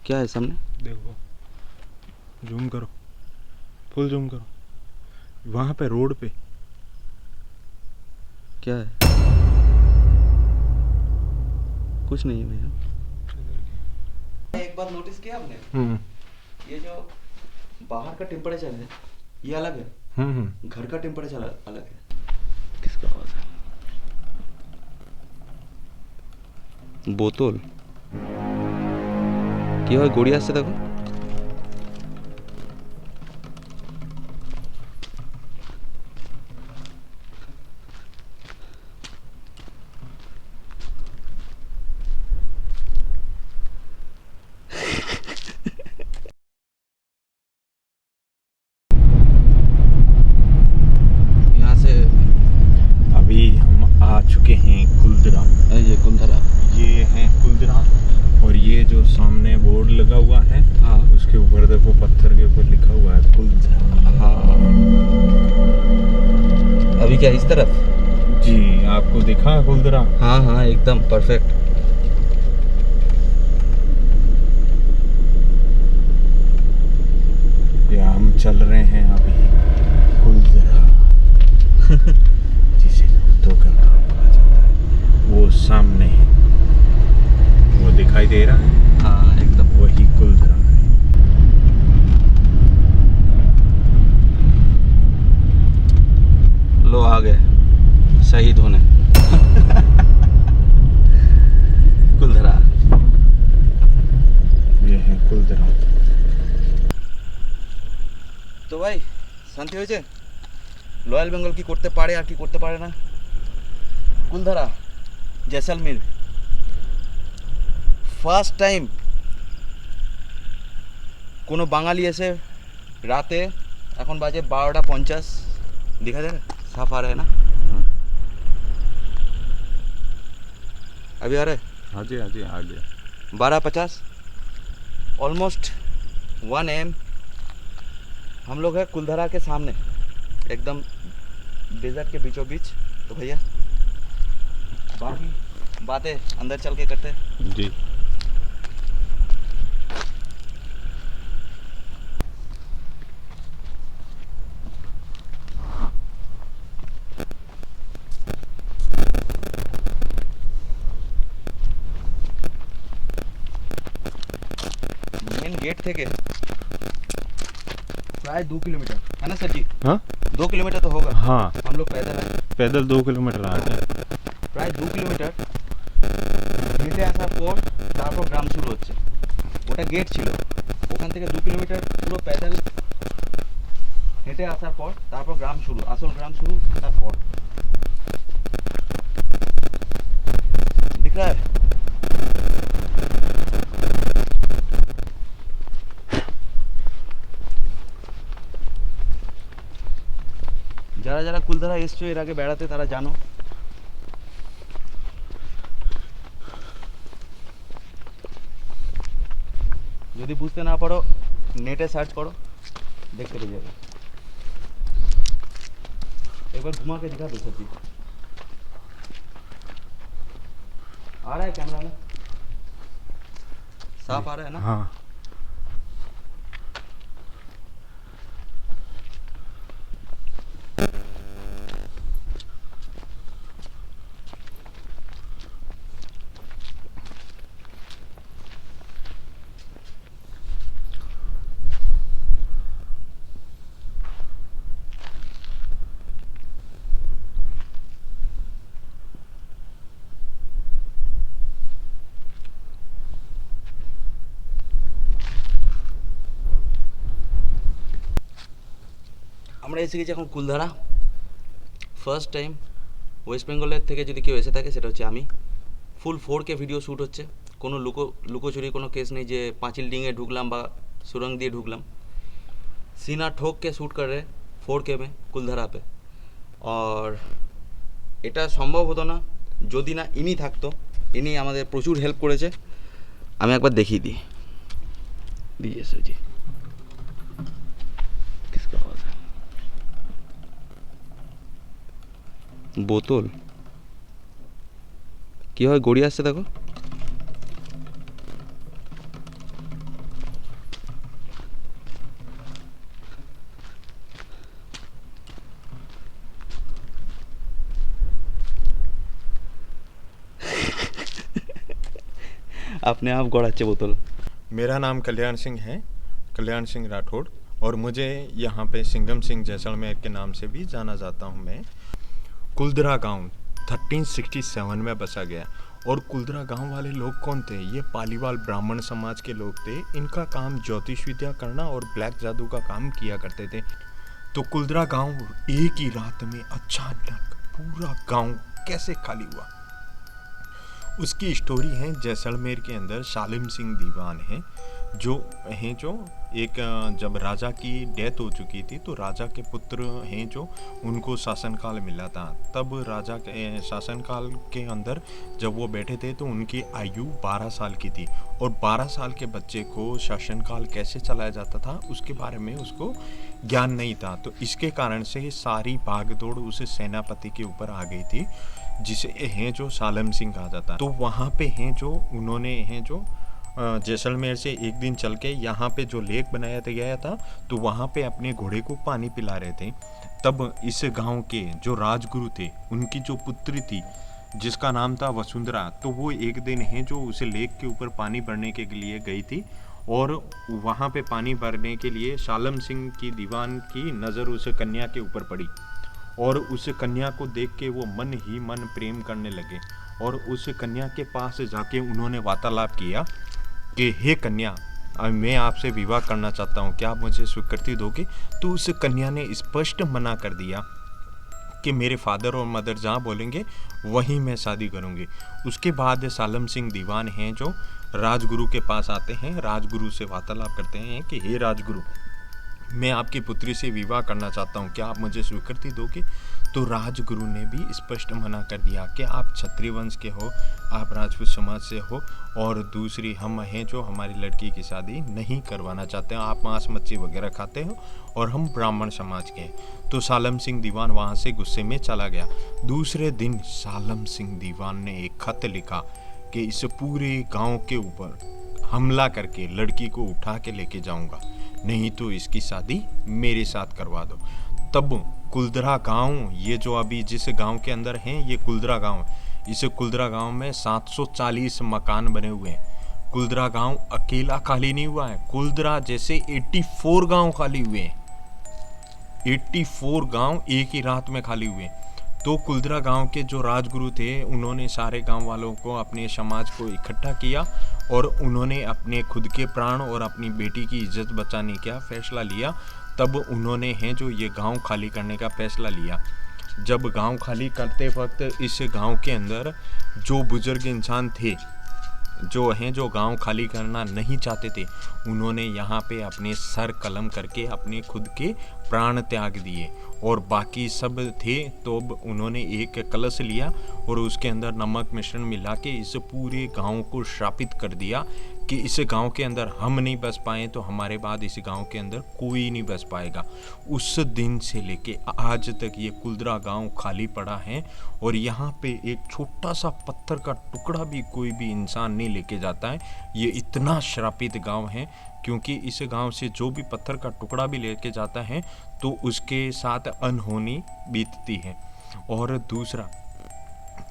क्या है सामने? देखो, जूम करो, फुल जूम करो, वहाँ पे रोड पे क्या है? कुछ नहीं है भैया। एक बात नोटिस किया आपने? ये जो बाहर का टेम्परेचर है ये अलग है, घर का टेम्परेचर अलग है। किसका आवाज है? বোতল কি হয় গড়িয়ে আসছে দেখো। यहाँ से अभी हम आ चुके हैं कुलधरा। ये कुलधरा, ये है कुलधरा, और ये जो सामने बोर्ड लगा हुआ है, हाँ उसके ऊपर देखो, पत्थर के ऊपर लिखा हुआ है कुलधरा। हाँ। अभी क्या इस तरफ? जी, आपको दिखा कुलधरा? हाँ हाँ एकदम परफेक्ट। या हम चल रहे हैं अभी कुलधरा जिसे कुत्तों का गाँव कहा जाता है। वो सामने है, वो दिखाई दे रहा है, हाँ एकदम। वही कुलधरा है। लो आ गए शहीद होने कुलधरा। ये है कुलधरा। তো ভাই শান্তি হয়েছে? রয়্যাল বেঙ্গল কি করতে পারে আর কি করতে পারে না। কুলধারা জেসলমের ফার্স্ট টাইম কোনো বাঙালি এসে রাতে, এখন বাজে 12:50, दिखा दे रहा है? साफ आ रहा है ना? अभी आ रहा है? हाँ जी हाँ जी, आ गया। 12:50 ऑलमोस्ट 1 AM हम लोग हैं कुलधरा के सामने, एकदम डेजर्ट के बीचों बीच। तो भैया बाकी बातें अंदर चल के करते हैं। जी, मेन गेट थे के प्राय 2 किलोमीटर है ना सर जी? हाँ 2 किलोमीटर तो होगा। हाँ, हम लोग पैदल हैं पैदल 2 किलोमीटर आ गए। প্রায় 2 কিলোমিটার হেঁটে আসার পর তারপর গ্রাম শুরু হচ্ছে। ওটা গেট ছিল, ওখান থেকে 2 কিলোমিটার পুরো প্যাডেল হেঁটে আসার পর তারপর গ্রাম শুরু, আসল গ্রাম শুরু তারপর। दिख रहा है? যারা যারা কুলধারা এসছো এর আগে বেড়াতে তারা জানো। যদি বুঝতে না পারো নেটে সার্চ করো, দেখতে পেয়ে যাবে। एक बार घुमा के दिखा दो सर जी। आ रहा है कैमरा में? साफ आ रहा है ना? हाँ, আমরা এসে গেছি এখন কুলধারা। ফার্স্ট টাইম ওয়েস্ট বেঙ্গলের থেকে যদি কেউ এসে থাকে সেটা হচ্ছে আমি। ফুল 4K ভিডিও শ্যুট হচ্ছে, কোনো লুকোচুরি কোনো কেস নেই যে পাঁচিল ডিঙে ঢুকলাম বা সুরঙ্গ দিয়ে ঢুকলাম। सीना ठोक के शूट कर रहे 4K में कुलधारा पे। और এটা সম্ভব হতো না যদি না ইনি থাকতো। ইনি আমাদের প্রচুর হেল্প করেছে। আমি একবার দেখিয়ে দিই। दीजिए सर जी। किसका आवाज़ है? বোতল কি হয় গড়িয়ে আসছে দেখো। अपने आप गड़ाচ্ছে बोतल। मेरा नाम कल्याण सिंह है, कल्याण सिंह राठौड़, और मुझे यहाँ पे सिंघम सिंह जैसलमेर के नाम से भी जाना जाता हूँ। मैं कुलदरा गांव 1367 में बसा गया। और कुलदरा गांव वाले लोग कौन थे? ये पालीवाल ब्राह्मण समाज के लोग थे। इनका काम ज्योतिष विद्या करना और ब्लैक जादू का काम किया करते थे। तो कुलदरा गांव एक ही रात में अचानक पूरा गांव कैसे खाली हुआ, उसकी स्टोरी है जैसलमेर के अंदर सालिम सिंह दीवान है जो एक जब राजा की डेथ हो चुकी थी तो राजा के पुत्र हैं जो उनको शासनकाल मिला था। तब राजा के शासनकाल के अंदर जब वो बैठे थे तो उनकी आयु 12 साल की थी, और 12 साल के बच्चे को शासनकाल कैसे चलाया जाता था उसके बारे में उसको ज्ञान नहीं था। तो इसके कारण से सारी भागदौड़ उस सेनापति के ऊपर आ गई थी जिसे हैं जो सालिम सिंह कहा जाता है। तो वहाँ पे हैं जो उन्होंने हैं जो जैसलमेर से एक दिन चल के यहाँ पे जो लेक बनाया गया था तो वहाँ पे अपने घोड़े को पानी पिला रहे थे। तब इस गांव के जो राजगुरु थे उनकी जो पुत्री थी जिसका नाम था वसुंधरा, तो वो एक दिन है जो उसे लेक के ऊपर पानी भरने के लिए गई थी, और वहाँ पे पानी भरने के लिए सालिम सिंह की दीवान की नज़र उस कन्या के ऊपर पड़ी, और उस कन्या को देख के वो मन ही मन प्रेम करने लगे। और उस कन्या के पास जाके उन्होंने वार्तालाप किया कि हे कन्या, मैं आपसे विवाह करना चाहता हूँ, क्या आप मुझे स्वीकृति दोगे? तो उस कन्या ने स्पष्ट मना कर दिया कि मेरे फादर और मदर जहाँ बोलेंगे वहीं मैं शादी करूँगी। उसके बाद सालिम सिंह दीवान हैं जो राजगुरु के पास आते हैं, राजगुरु से वार्तालाप करते हैं कि हे राजगुरु, मैं आपकी पुत्री से विवाह करना चाहता हूँ, क्या आप मुझे स्वीकृति दोगे? तो राजगुरु ने भी स्पष्ट मना कर दिया कि आप क्षत्रिय वंश के हो, आप राजपूत समाज से हो, और दूसरी हम हैं जो हमारी लड़की की शादी नहीं करवाना चाहते हैं, आप मांस मच्छी वगैरह खाते हो, और हम ब्राह्मण समाज के हैं। तो सालिम सिंह दीवान वहाँ से गुस्से में चला गया। दूसरे दिन सालिम सिंह दीवान ने एक खत लिखा कि इस पूरे गाँव के ऊपर हमला करके लड़की को उठा के लेके जाऊँगा, नहीं तो इसकी शादी मेरे साथ करवा दो। तब कुलदरा गांव, ये जो अभी जिस गांव के अंदर हैं ये कुलदरा गांव, इस कुलदरा गांव में 740 मकान बने हुए हैं। कुलदरा गांव अकेला खाली नहीं हुआ है, कुलदरा जैसे 84 गांव खाली हुए हैं, 84 गांव एक ही रात में खाली हुए। तो कुलदरा गांव के जो राजगुरु थे उन्होंने सारे गांव वालों को, अपने समाज को इकट्ठा किया, और उन्होंने अपने खुद के प्राण और अपनी बेटी की इज्जत बचाने का फैसला लिया। तब उन्होंने हैं जो ये गांव खाली करने का फैसला लिया। जब गांव खाली करते वक्त इस गांव के अंदर जो बुजुर्ग इंसान थे जो गांव खाली करना नहीं चाहते थे, उन्होंने यहाँ पे अपने सर कलम करके अपने खुद के प्राण त्याग दिए, और बाकी सब थे तो अब उन्होंने एक कलश लिया और उसके अंदर नमक मिश्रण मिला के इस पूरे गांव को श्रापित कर दिया कि इस गांव के अंदर हम नहीं बस पाए तो हमारे बाद इस गांव के अंदर कोई नहीं बस पाएगा। उस दिन से लेके आज तक ये कुलदरा गांव खाली पड़ा है, और यहाँ पे एक छोटा सा पत्थर का टुकड़ा भी कोई भी इंसान नहीं लेके जाता है। ये इतना श्रापित गांव है क्योंकि इस गांव से जो भी पत्थर का टुकड़ा भी लेके जाता है तो उसके साथ अनहोनी बीतती है। और दूसरा,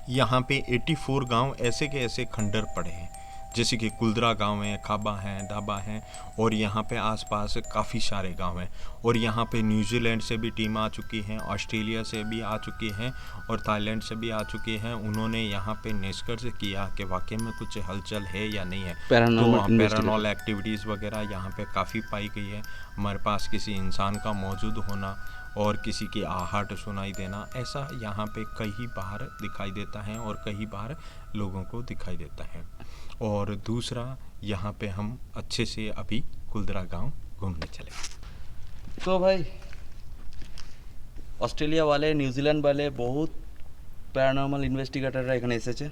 यहाँ पे 84 गांव ऐसे के ऐसे खंडर पड़े हैं, जैसे कि कुलदरा गांव है, खाबा है, डाबा है, और यहाँ पे आसपास काफ़ी सारे गांव हैं। और यहाँ पे न्यूजीलैंड से भी टीम आ चुकी हैं, ऑस्ट्रेलिया से भी आ चुकी हैं, और थाईलैंड से भी आ चुकी हैं। उन्होंने यहाँ पे निष्कर्ष किया कि वाकई में कुछ हलचल है या नहीं है। तो पैरानॉर्मल एक्टिविटीज़ वगैरह यहाँ पे काफ़ी पाई गई है। हमारे पास किसी इंसान का मौजूद होना और किसी की आहट सुनाई देना, ऐसा यहाँ पे कई बार दिखाई देता है और कई बार लोगों को दिखाई देता है। और दूसरा, यहाँ पे हम अच्छे से अभी कुलदरा गांव घूमने चले। तो भाई অস্ট্রেলিয়া वाले, নিউজিল্যান্ড वाले बहुत প্যারানর্মাল ইনভেস্টিগেটররা এখানে এসেছে।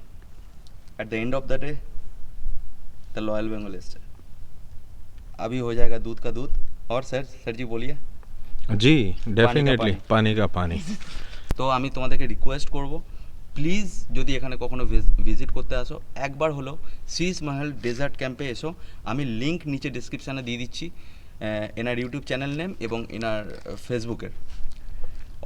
At the end of the day the loyal Bengal एसছে। अभी हो जाएगा दूध का दूध। और सर जी बोलिए। जी डेफिनेटली पानी का पानी। তো আমি তোমাদেরকে রিকোয়েস্ট করব, প্লিজ যদি এখানে কখনো ভিজিট করতে আসো একবার হলো শীষ মহল ডেজার্ট ক্যাম্পে এসো। আমি লিঙ্ক নিচে ডিসক্রিপশানে দিয়ে দিচ্ছি, এনার ইউটিউব চ্যানেল নেম এবং এনার ফেসবুকের।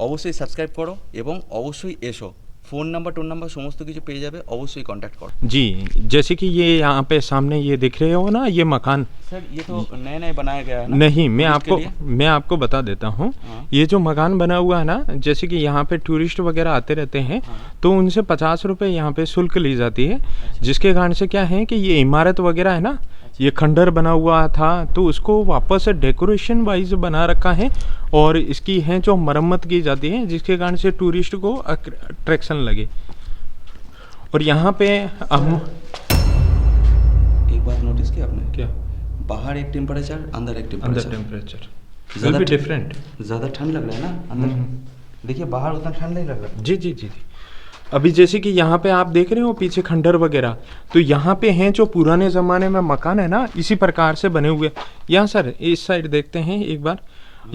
অবশ্যই সাবস্ক্রাইব করো এবং অবশ্যই এসো। ফোন নাম্বার টোন নাম্বার সমস্ত কিছু পেয়ে যাবে, অবশ্যই কন্ট্যাক্ট করো। जी, जैसे कि ये यहाँ पे सामने ये दिख रहे हो ना, ये मकान सर ये तो नए नए बनाया गया है ना? नहीं, टूरिस्ट के लिए? मैं आपको बता देता हूँ। हाँ। ये जो मकान बना हुआ है ना, जैसे कि यहाँ पे टूरिस्ट वगैरह आते रहते हैं, हाँ। तो उनसे 50 रुपये यहाँ पे शुल्क ली जाती है, जिसके कारण से क्या है कि ये इमारत वगैरह है ना, ये खंडर बना हुआ था, तो उसको वापस डेकोरेशन वाइज बना रखा है और इसकी है जो मरम्मत की जाती है, जिसके कारण से टूरिस्ट को अट्रैक्शन लगे। और यहाँ पे हम एक बार नोटिस किया आपने, क्या बाहर एक टेम्परेचर, अंदर एक अंदर टेम्परेचर, टेम्परेचर ज़्यादा will be different। ज़्यादा ठंड लग रहा है ना अंदर? देखिए बाहर उतना ठंड नहीं लग रहा। जी जी जी जी। अभी जैसे कि यहाँ पे आप देख रहे हो पीछे खंडर वगैरह, तो यहाँ पे हैं जो पुराने ज़माने में मकान है ना, इसी प्रकार से बने हुए। यहाँ सर इस साइड देखते हैं एक बार,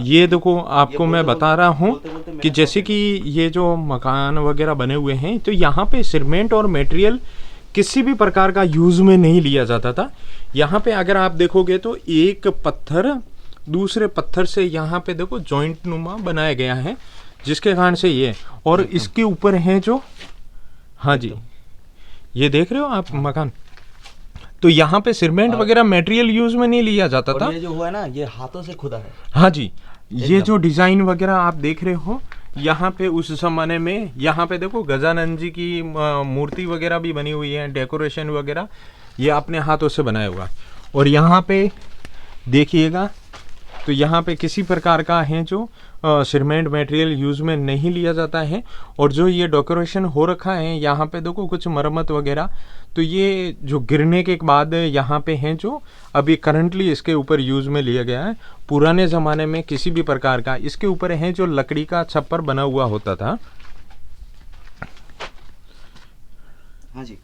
ये देखो आपको मैं बता रहा हूँ कि जैसे कि ये जो मकान वगैरह बने हुए हैं, तो यहाँ पे सीमेंट और मटेरियल किसी भी प्रकार का यूज़ में नहीं लिया जाता था। यहाँ पे अगर आप देखोगे तो एक पत्थर दूसरे पत्थर से यहाँ पे देखो जॉइंट नुमा बनाया गया है, जिसके कारण से ये, और इसके ऊपर हैं जो, हाँ जी ये देख रहे हो आप मकान, तो यहाँ पे सीमेंट वगैरह मटेरियल यूज में नहीं लिया जाता था। और ये जो हुआ है ना, ये हाथों से खुदा है। हाँ जी, ये जो डिजाइन वगैरह आप देख रहे हो यहाँ पे उस जमाने में, यहाँ पे देखो गजानंद जी की मूर्ति वगैरह भी बनी हुई है, डेकोरेशन वगैरह ये अपने हाथों से बनाया हुआ। और यहाँ पे देखिएगा तो यहाँ पे किसी प्रकार का है जो सीमेंट मटेरियल यूज़ में नहीं लिया जाता है। और जो ये डेकोरेशन हो रखा है यहाँ पे देखो कुछ मरम्मत वगैरह, तो ये जो गिरने के बाद यहाँ पे हैं जो अभी करंटली इसके ऊपर यूज़ में लिया गया है। पुराने ज़माने में किसी भी प्रकार का इसके ऊपर है जो लकड़ी का छप्पर बना हुआ होता था। हाँ जी,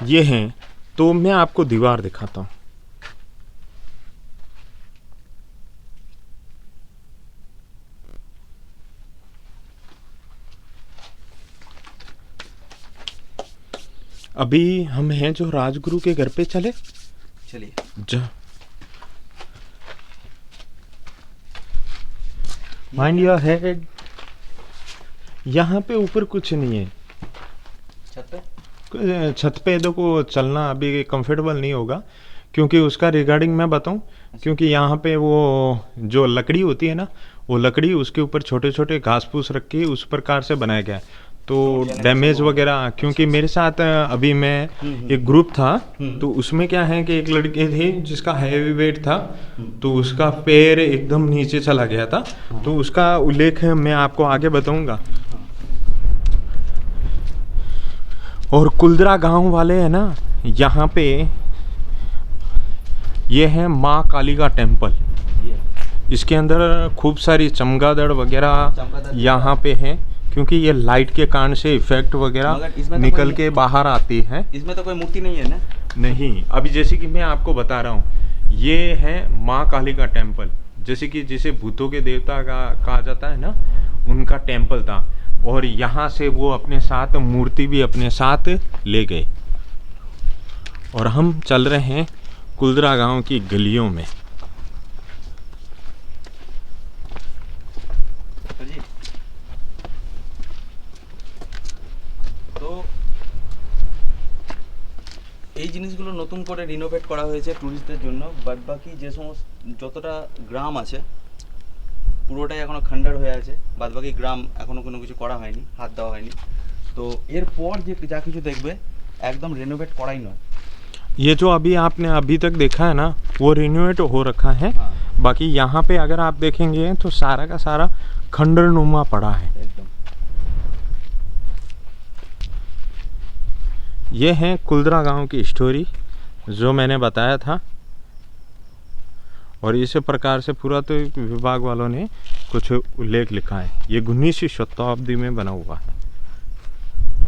ये हैं, तो मैं आपको दीवार दिखाता हूँ। अभी हम हैं जो राजगुरु के घर पे, चले चलिए जा। माइंड योर हेड, यहाँ पे ऊपर कुछ नहीं है। छत पे देखो चलना अभी कंफर्टेबल नहीं होगा, क्योंकि उसका रिगार्डिंग मैं बताऊं, क्योंकि यहाँ पे वो जो लकड़ी होती है ना, वो लकड़ी उसके ऊपर छोटे छोटे घास फूस रख के उस प्रकार से बनाया गया है, तो डैमेज वगैरह। क्योंकि मेरे साथ अभी मैं एक ग्रुप था, तो उसमें क्या है कि एक लड़के थे जिसका हैवी वेट था, तो उसका पैर एकदम नीचे चला गया था, तो उसका उल्लेख मैं आपको आगे बताऊंगा। और कुलदरा गांव वाले है ना, यहाँ पे ये है माँ काली का टेम्पल। इसके अंदर खूब सारी चमगादड़ वगैरह यहाँ पे है, क्योंकि ये लाइट के कारण से इफेक्ट वगैरह निकल के बाहर आती है। इसमें तो कोई मूर्ति नहीं है ना? नहीं, अभी जैसे कि मैं आपको बता रहा हूँ, ये है माँ काली का टेम्पल, जैसे कि जिसे भूतों के देवता का कहा जाता है ना, उनका टेम्पल था। और यहाँ से वो अपने साथ मूर्ति भी अपने साथ ले गए। और हम चल रहे हैं कुलदरा गांव की गलियों में। তো এই জিনিসগুলো নতুন করে রিনোভেট করা হয়েছে ট্যুরিস্টদের জন্য, বাদ বাকি যে সমস্ত যতটা গ্রাম আছে পুরোটাই এখনো খণ্ডার হয়ে আছে, বাদ বাকি গ্রাম এখনো কোনো কিছু করা হয়নি, হাত দেওয়া হয়নি। তো এরপর যে যা কিছু দেখবে একদম রিনোভেট করাই নয়। ये जो अभी आपने अभी तक देखा है ना, वो रिनोवेट हो रखा है। हाँ। बाकी यहाँ पे अगर आप देखेंगे तो सारा का सारा खंडर नुमा पड़ा है एकदम। ये है कुलदरा गांव की स्टोरी जो मैंने बताया था। और इसी प्रकार से पुरातत्व विभाग वालों ने कुछ उल्लेख लिखा है। ये 19वीं शताब्दी में बना हुआ है।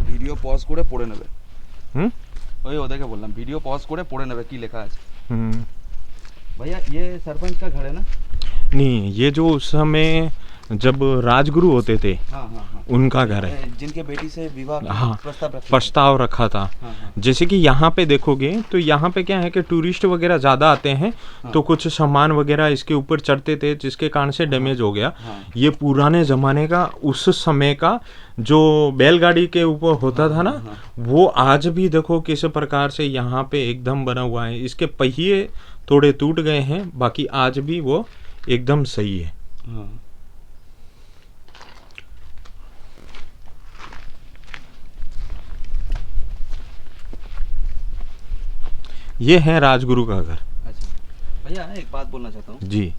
ভিডিও পজ করে পড়ে নেবে। हम्म ওই ওদেরকে বললাম ভিডিও পজ করে পড়ে নেবে কি লেখা আছে। हम्म। भैया ये सरपंच का घर है ना? नहीं, ये जो उस समय जब राजगुरु होते थे हाँ हाँ हाँ, उनका घर है। जिनके बेटी से विवाह का हाँ, प्रस्ताव रखा था। प्रस्ताव रखा था। हाँ हाँ जैसे कि यहाँ पे देखोगे तो यहाँ पे क्या है कि टूरिस्ट वगैरह ज़्यादा आते हैं, तो कुछ सामान वगैरह इसके ऊपर चढ़ते थे जिसके कारण से डैमेज हो गया। हाँ। ये पुराने ज़माने का, उस समय का जो बैलगाड़ी के ऊपर होता था ना, वो आज भी देखो किस प्रकार से यहाँ पे एकदम बना हुआ है। इसके पहिए थोड़े टूट गए हैं, बाकी आज भी वो एकदम सही है। हाँ। ये है राजगुरु का घर। अच्छा भैया, एक बात बोलना चाहता हूँ। जी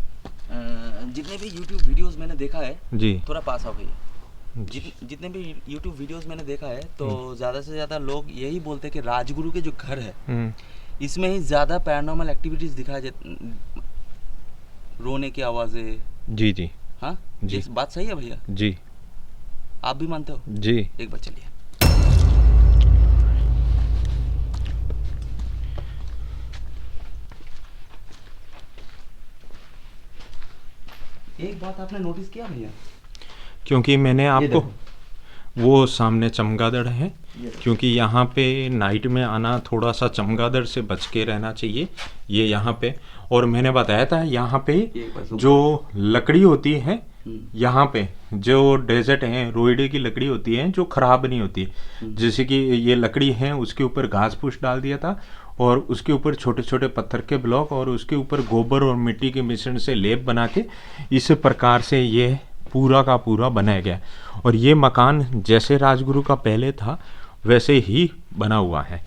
जितने भी YouTube वीडियोस मैंने देखा है, जी थोड़ा पास आओ भैया। जितने भी YouTube वीडियोस मैंने देखा है, तो ज़्यादा से ज़्यादा लोग यही बोलते हैं कि राजगुरु के जो घर है, इसमें ही ज़्यादा पैरानॉर्मल एक्टिविटीज़ दिखाई जाती, रोने की आवाज़ें। जी जी हाँ जी। ये बात सही है भैया? जी आप भी मानते हो? जी। एक बार चलिए। एक बात आपने नोटिस किया भैया? क्योंकि मैंने आपको देखो। वो सामने चमगादड़ है, ये क्योंकि यहाँ पे नाइट में आना थोड़ा सा चमगादड़ से बच के रहना चाहिए। ये यहाँ पे, और मैंने बताया था यहाँ पे एक बार zoom जो लकड़ी होती है, हम्म, यहाँ पे जो डेजर्ट है, रोइडे की लकड़ी होती है जो खराब नहीं होती। जैसे कि ये लकड़ी है, उसके ऊपर घास फूस डाल दिया था, और उसके ऊपर छोटे छोटे पत्थर के ब्लॉक, और उसके ऊपर गोबर और मिट्टी के मिश्रण से लेप बना के इस प्रकार से ये पूरा का पूरा बनाया गया। और ये मकान जैसे राजगुरु का पहले था वैसे ही बना हुआ है।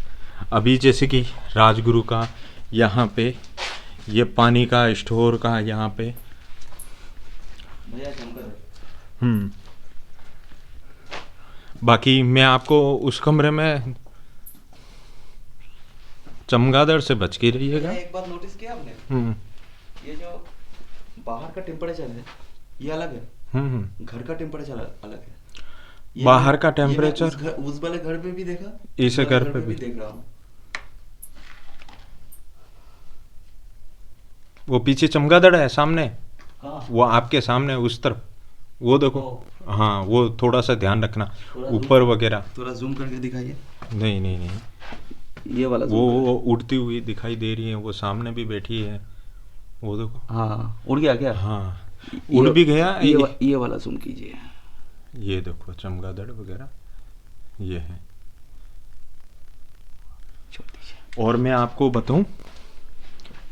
अभी जैसे कि राजगुरु का यहाँ पे ये पानी का स्टोर का यहाँ पे भैया चमकर। बाकी मैं आपको उस कमरे में चमगादड़ से बच के रहिएगा। एक बात नोटिस किया आपने? ये जो बाहर का टेम्परेचर है, ये अलग है। घर का टेम्परेचर अलग है। ये बाहर का ये मैं टेम्परेचर उस वाले घर पे भी देखा, इस वाले घर पे भी देख रहा हूँ। वो पीछे चमगादड़ है सामने, हाँ, वो आपके सामने उस तरफ, वो देखो। हाँ, वो थोड़ा सा ध्यान रखना थोड़ा ऊपर वगैरह। थोड़ा जूम करके दिखाइए। नहीं नहीं नहीं, ये वाला वो उड़ती हुई दिखाई दे रही है, वो सामने भी बैठी है, वो देखो। हाँ, उड़ गया क्या? हाँ, उड़ भी गया। ये वाला जूम कीजिए। ये देखो चमगादड़ वगैरह ये है। छोड़ दीजिए। और मैं आपको बताऊं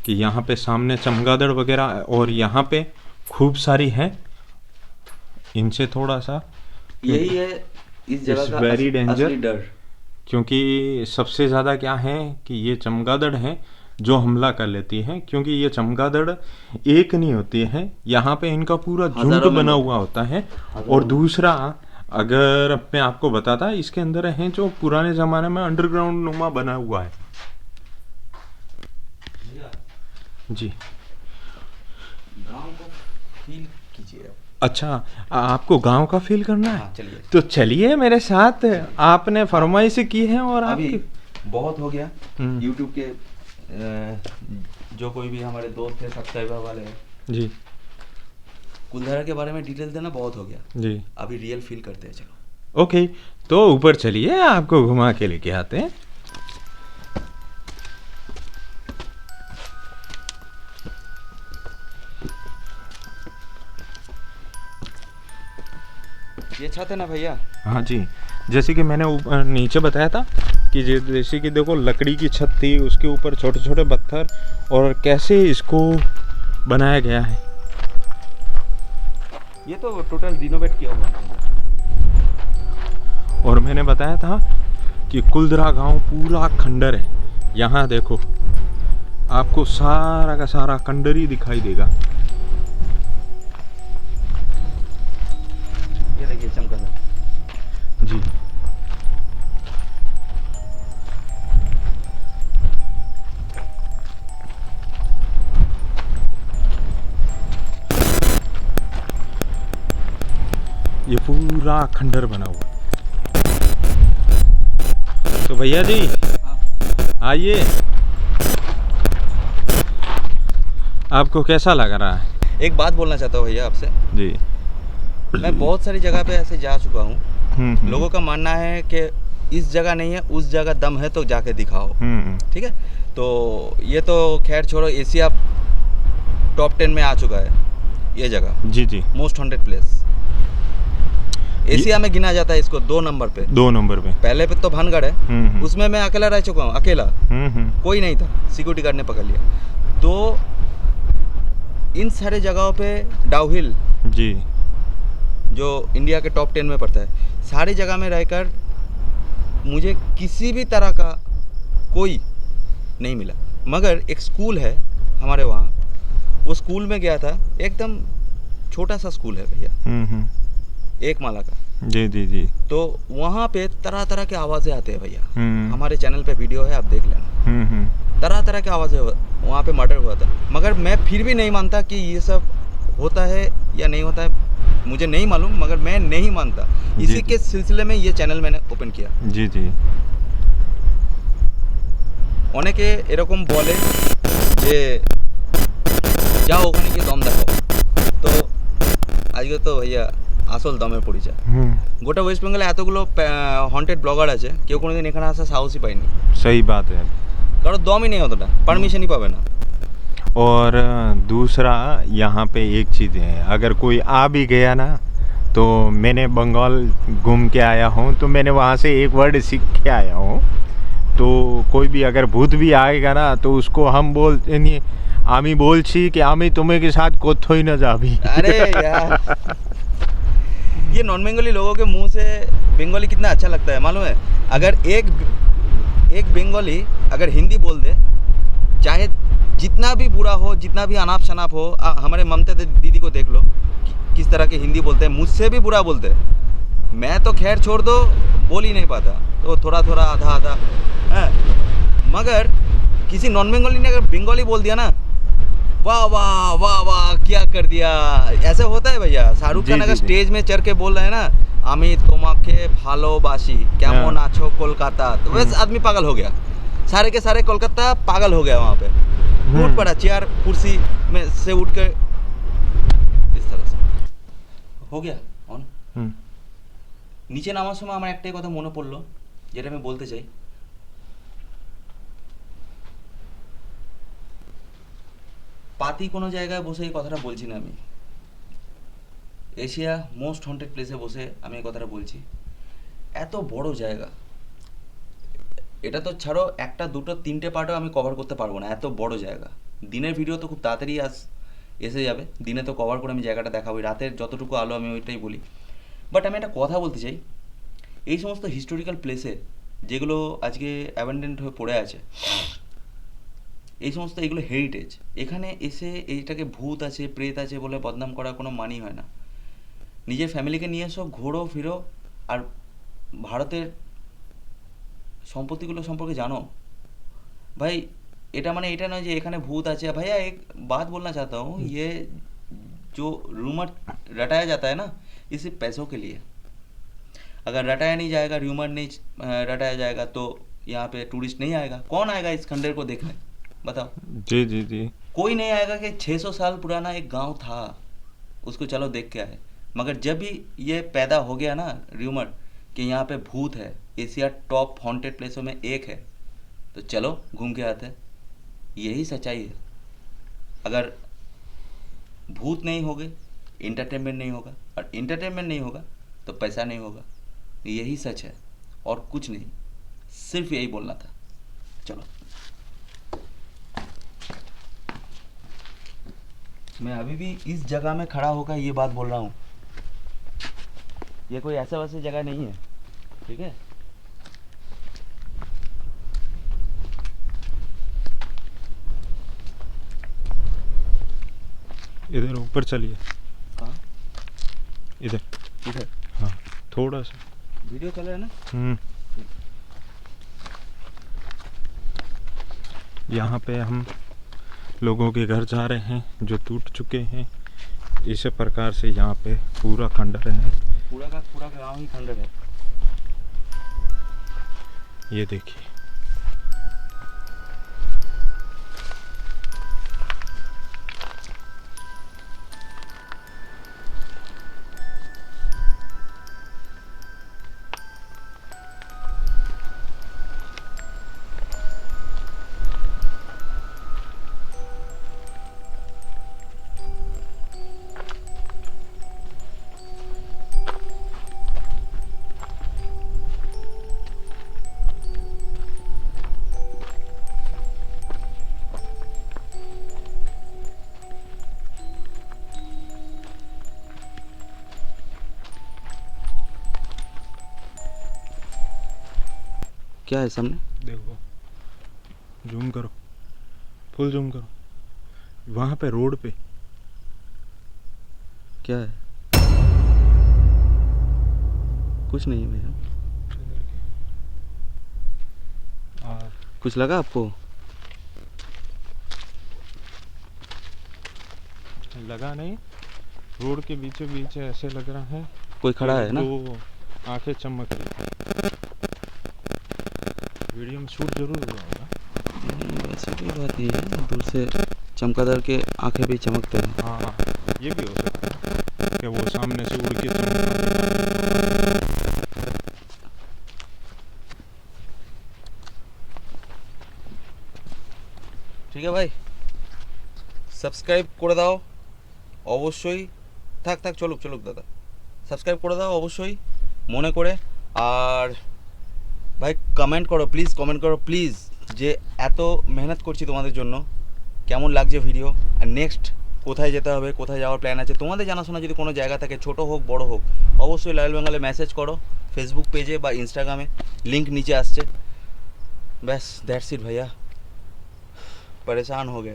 कि यहाँ पे सामने चमगादड़ वगैरह और यहाँ पे खूब सारी है, इनसे थोड़ा सा यही है इस जगह का very danger। असली डर। क्योंकि सबसे ज़्यादा क्या है कि ये चमगादड़ हैं जो हमला कर लेती हैं, क्योंकि ये चमगादड़ एक नहीं होती है, यहाँ पे इनका पूरा झुंड हजारों में बना होते हुआ होता है। और दूसरा, अगर मैं आपको बताता, इसके अंदर है जो पुराने ज़माने में अंडरग्राउंड नुमा बना हुआ है। जी, गांव को फील कीजिए आप। अच्छा, आपको गांव का फील करना है? हाँ, चलिए। तो चलिए मेरे साथ, आपने फरमाइश की है और अभी आपकी बहुत हो गया। हम्म। YouTube के जो कोई भी हमारे दोस्त है, सब्सक्राइबर वाले हैं, जी कुलधारा के बारे में डिटेल देना बहुत हो गया। जी, अभी रियल फील करते हैं, चलो। ओके, तो ऊपर चलिए, आपको घुमा के लेके आते हैं। ये छत है ना भैया? हाँ जी, जैसे कि मैंने नीचे बताया था कि जैसे कि देखो लकड़ी की छत थी, उसके ऊपर छोटे छोटे पत्थर, और कैसे इसको बनाया गया है। ये तो टोटल रिनोवेट किया हुआ है। और मैंने बताया था कि कुलधरा गांव पूरा खंडर है। यहाँ देखो, आपको सारा का सारा खंडर ही दिखाई देगा। ये देखिए चमगादड़। जी, ये पूरा खंडर बना हुआ। तो भैया जी आइए, आपको कैसा लग रहा है? एक बात बोलना चाहता हूँ भैया आपसे। जी मैं बहुत सारी जगह पे ऐसे जा चुका हूँ। हम्म। लोगों का मानना है कि इस जगह नहीं है, उस जगह दम है तो जाके दिखाओ। हम्म। ठीक है, तो ये तो खैर छोड़ो, एशिया टॉप 10 में आ चुका है ये जगह, जी जी। मोस्ट हॉन्टेड प्लेस एशिया में गिना जाता है इसको 2 नंबर पे। 2 नंबर पे। पहले पे तो भानगढ़ है, हम्म। उसमें मैं अकेला रह चुका हूँ, अकेला, कोई नहीं था, सिक्योरिटी गार्ड ने पकड़ लिया। तो इन सारे जगहों पे डाउहिल जी। जो इंडिया के टॉप 10 में पड़ता है, सारी जगह में रहकर मुझे किसी भी तरह का कोई नहीं मिला। मगर एक स्कूल है हमारे वहाँ, वो स्कूल में गया था, एकदम छोटा सा स्कूल है भैया, 1 माला का। जी जी जी। तो वहाँ पे तरह तरह के आवाज़ें आते हैं भैया। हम्म। हमारे चैनल पे वीडियो है, आप देख लेना। तरह तरह के आवाज़ें, वहाँ पे मर्डर हुआ था। मगर मैं फिर भी नहीं मानता कि ये सब होता है या नहीं होता है, मुझे नहीं मालूम, मगर मैं नहीं मानता। इसी के सिलसिले में ये चैनल मैंने ओपन किया। जी जी। অনেকে এরকম বলে যে যাও ওখানে গিয়ে দম দেখাও, তো আজকে তো ভাইয়া আসল দমের পরিচয়। গোটা ওয়েস্ট বেঙ্গলে এতগুলো হন্টেড ব্লগার আছে, কেউ কোনোদিন এখানে আসার সাহসই পায়নি। सही बात है। কারো দমই নেই, অতটা পারমিশনই পাবে না। और दूसरा यहाँ पे एक चीज़ है, अगर कोई आ भी गया ना, तो मैंने बंगाल घूम के आया हूँ, तो मैंने वहाँ से एक वर्ड सीख के आया हूँ। तो कोई भी अगर भूत भी आएगा ना, तो उसको हम बोलते नहीं, आमी बोलছি कि आमी तुम्हें के साथ कोथोई न जाबी। अरे यार, ये नॉन बंगाली लोगों के मुंह से बंगाली कितना अच्छा लगता है मालूम है। अगर एक बंगाली अगर हिंदी बोल दे, चाहे जितना भी बुरा हो, जितना भी अनाप शनाप हो, हमारे ममता दीदी को देख लो किस तरह की हिंदी बोलते हैं, मुझसे भी बुरा बोलते हैं। मैं तो खैर छोड़ दो, बोल ही नहीं पाता, तो थोड़ा थोड़ा आधा आधा है। मगर किसी नॉन बंगाली ने अगर बंगाली बोल दिया ना, वाह वाह वाह वाह क्या कर दिया, ऐसे होता है भैया। शाहरुख खान अगर स्टेज में चढ़ के बोल रहे हैं ना, আমি তোমাকে ভালোবাসি কেমন আছো कोलकाता, तो वैसे आदमी पागल हो गया, सारे के सारे कोलकाता पागल हो गया वहाँ पे। उठ पड़ा चेयर कुर्सी में से उठ कर, इस तरह से हो गया ऑन। নিচে নামার সময় আমার একটাই কথা মনে পড়লো, যেটা আমি বলতে চাই। পাতি কোনো জায়গায় বসে এই কথাটা বলছি না আমি, এশিয়া মোস্ট হন্টেড প্লেসে বসে আমি এই কথাটা বলছি। এত বড় জায়গা, এটা তো ছাড়ো, একটা দুটো তিনটে পার্টও আমি কভার করতে পারবো না, এত বড় জায়গা। দিনের ভিডিও তো খুব তাড়াতাড়ি এসে যাবে, দিনে তো কভার করে আমি জায়গাটা দেখাবো, রাতের যতটুকু আলো আমি ওইটাই বলি। বাট আমি একটা কথা বলতে চাই, এই সমস্ত হিস্টোরিক্যাল প্লেসে যেগুলো আজকে অ্যাবান্ডেন্ট হয়ে পড়ে আছে, এই সমস্ত এগুলো হেরিটেজ, এখানে এসে এইটাকে ভূত আছে প্রেত আছে বলে বদনাম করার কোনো মানি হয় না। নিজের ফ্যামিলিকে নিয়ে এসো, ঘোরো ফিরো, আর ভারতের সম্পত্তিগুলো সম্পর্কে জানো भाई। এটা মানে এটা নয় যে এখানে ভূত আছে। भैया एक बात बोलना चाहता हूँ, ये जो रूमर रटाया जाता है ना, ये सिर्फ पैसों के लिए। अगर रटाया नहीं जाएगा, रूमर नहीं रटाया जाएगा, तो यहाँ पे टूरिस्ट नहीं आएगा। कौन आएगा इस खंडर को देखने, बताओ। जी जी जी। कोई नहीं आएगा कि 600 साल पुराना एक गांव था, उसको चलो देख के आए। मगर जब भी ये पैदा हो गया ना रूमर कि यहाँ पे भूत है, एशिया टॉप हॉन्टेड प्लेसों में एक है, तो चलो घूम के आते हैं। यही सच्चाई है। अगर भूत नहीं होगे, इंटरटेनमेंट नहीं होगा, और इंटरटेनमेंट नहीं होगा तो पैसा नहीं होगा। यही सच है और कुछ नहीं, सिर्फ यही बोलना था। चलो, मैं अभी भी इस जगह में खड़ा होकर ये बात बोल रहा हूँ, ये कोई ऐसा वैसा जगह नहीं है, ठीक है। इधर ऊपर चलिए। कहाँ? इधर इधर? हाँ, थोड़ा सा वीडियो चल रहा है ना। यहाँ पे हम लोगों के घर जा रहे हैं जो टूट चुके हैं। इस प्रकार से यहाँ पे पूरा खंडर है, पूरा का पूरा गाँव ही खंडर है। ये देखिए। क्या है सामने? देखो, जूम करो, फुल जूम करो, वहाँ पे रोड पे क्या है? कुछ नहीं है भैया। कुछ लगा आपको? लगा नहीं, रोड के बीचों बीच ऐसे लग रहा है कोई खड़ा कि है ना? दो आंखें चमक रही। वीडियो में शूट जरूर हुआ होगा। वैसे कोई बात नहीं है, दूर से चमगादड़ के आंखें भी चमकते हैं। हाँ, ये भी हो सकता है कि वो सामने से उड़ के चमक रहा है। ঠিক আছে ভাই, সাবস্ক্রাইব করে দাও অবশ্যই। থাক থাক, চলুক চলুক দাদা, সাবস্ক্রাইব করে দাও অবশ্যই মনে করে। আর ভাই কমেন্ট করো প্লিজ, কমেন্ট করো প্লিজ, যে এত মেহনত করছি তোমাদের জন্য, কেমন লাগছে ভিডিও, আর নেক্সট কোথায় যেতে হবে, কোথায় যাওয়ার প্ল্যান আছে। তোমাদের জানাশোনা যদি কোনো জায়গা থাকে, ছোট হোক বড় হোক, অবশ্যই লয়াল বেঙ্গলে মেসেজ করো, ফেসবুক পেজে বা ইনস্টাগ্রামে, লিঙ্ক নিচে আসছে। ব্যাস দ্যাটস ইট भैया, परेशान हो गए।